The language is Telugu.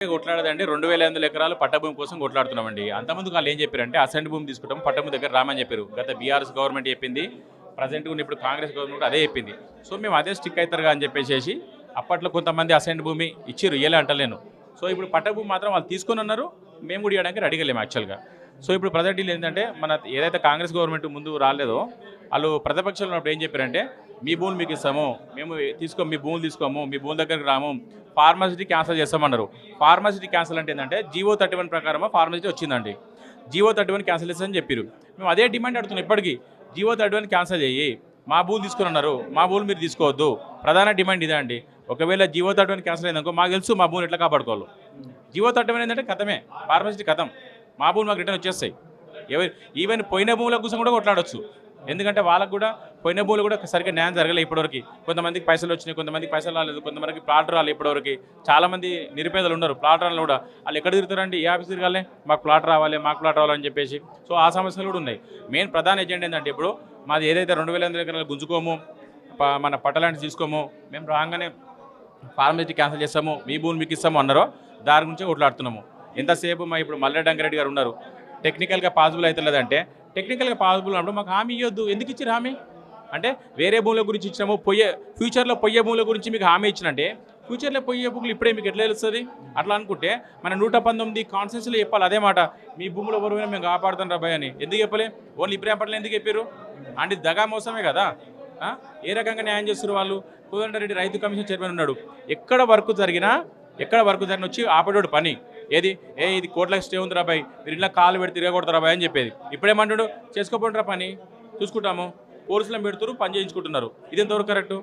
కొట్లాడదండి 2500 ఎకరాలు పట్టభూమి కోసం కొట్లాడుతున్నామండి. అంతకుముందు వాళ్ళు ఏం చెప్పారంటే అసెంట్ భూమి తీసుకుంటాం పట్టభూమి దగ్గర రామని చెప్పారు. గత బీఆర్ఎస్ గవర్నమెంట్ చెప్పింది. ప్రజెంట్ ఉన్న ఇప్పుడు కాంగ్రెస్ గవర్నమెంట్ అదే చెప్పింది. సో మేము అదే స్టిక్ అవుతారుగా అని చెప్పేసి అప్పట్లో కొంతమంది అసెంట్ భూమి ఇచ్చిర్రు ఇయ్యలే అంటలేను. సో ఇప్పుడు పట్టభూమి మాత్రం వాళ్ళు తీసుకొని ఉన్నారు. మేము కూడా ఇవ్వడానికి రెడీగా లేము యాక్చువల్గా. సో ఇప్పుడు ప్రజెంట్ వీళ్ళు ఏంటంటే మన ఏదైతే కాంగ్రెస్ గవర్నమెంట్ ముందు రాలేదో వాళ్ళు ప్రతిపక్షంలో ఉన్నప్పుడు ఏం చెప్పారంటే మీ భూములు మీకు ఇస్తాము, మేము మీ భూములు తీసుకోము, మీ భూముల దగ్గరికి రాము, ఫార్మాసిటీ క్యాన్సిల్ చేస్తామన్నారు. ఫార్మాసిటీ క్యాన్సిల్ అంటే ఏంటంటే జీవో 31 ప్రకారం ఫార్మాసిటీ వచ్చిందండి. జీవో 31 క్యాన్సిల్ చేస్తామని చెప్పారు. మేము అదే డిమాండ్ అడుగుతున్నాం ఇప్పటికీ. జీవో 31 క్యాన్సిల్ చేయి, మా భూములు తీసుకుని అన్నారు, మా భూములు మీరు తీసుకోవద్దు. ప్రధాన డిమాండ్ ఇదే అండి. ఒకవేళ జీవో 31 క్యాన్సిల్ అయిందనుకో మాకు తెలుసు మా భూములు ఎట్లా కాపాడుకోవాలి. జీవో 31 ఏంటంటే కథమే, ఫార్మాసిటీ కథం, మా భూములు మాకు రిటర్న్ వచ్చేస్తాయి. ఈవెన్ పోయిన భూముల కోసం కూడా కొట్లాడవచ్చు. ఎందుకంటే వాళ్ళకు కూడా పోయిన భూములు కూడా సరిగ్గా న్యాయం జరగలేదు ఇప్పటివరకు. కొంతమందికి పైసలు వచ్చినాయి, కొంతమందికి పైసలు రాలేదు, కొంతమందికి ప్లాట్ రాలేదు ఇప్పటివరకు. చాలామంది నిరుపేదలు ఉన్నారు ప్లాట్ రాళ్ళు కూడా. వాళ్ళు ఎక్కడ తిరుగుతారండి, ఏ ఆఫీస్ తిరగాలి, మాకు ప్లాట్ రావాలి, మాకు ప్లాట్ రావాలని చెప్పేసి. సో ఆ సమస్యలు కూడా ఉన్నాయి. మెయిన్ ప్రధాన ఎజెండా ఏంటంటే ఇప్పుడు మాది ఏదైతే 2500 ఎకరాలు గుంజుకోము, మన పట్టలాంటి తీసుకోము, మేము రాగానే ఫార్మాలిటీ క్యాన్సిల్ చేస్తాము, మీ భూములు మీకు ఇస్తాము అన్నారో దాని గురించి కొట్లాడుతున్నాము. ఎంతసేపు మా ఇప్పుడు మల్లెడ్డి వెంకరెడ్డి గారు ఉన్నారు. టెక్నికల్గా పాసిబుల్ అవుతలేదంటే టెక్నికల్గా పాసిబుల్ అన్నప్పుడు మాకు హామీ ఇవ్వద్దు. ఎందుకు ఇచ్చారు హామీ అంటే వేరే భూముల గురించి ఇచ్చినాము, ఫ్యూచర్లో పొయ్యే భూముల గురించి మీకు హామీ ఇచ్చినంటే ఫ్యూచర్లో పొయ్యే భూములు ఇప్పుడే మీకు ఎట్లా తెలుస్తుంది? అట్లా అనుకుంటే మన 119 కాన్స్టిట్యూన్సీలో చెప్పాలి అదే మాట. మీ భూముల బరువునే మేము కాపాడుతాం రాబాయ్ అని ఎందుకు చెప్పలే? ఓన్లీ ఇబ్రాహీంపట్నం ఎందుకు చెప్పారు అంటే దగా మోసమే కదా. ఏ రకంగా న్యాయం చేస్తారు వాళ్ళు? కోదండరెడ్డి రైతు కమిషన్ చైర్మన్ ఉన్నాడు. ఎక్కడ వర్క్ జరిగినా వచ్చి ఆపేటోడు పని ఏది ఇది కోట్లకు స్టే ఉంది రాబాయ్, మీరు ఇలా కాలు పెడితే తిరగకూడదు రాబాయ్ అని చెప్పేది. ఇప్పుడేమంటాడు చేసుకోపోండిరా పని చూసుకుంటాము, పోలీసులను పెడుతున్నారు, పని చేయించుకుంటున్నారు. ఇది ఎంతవరకు కరెక్టు?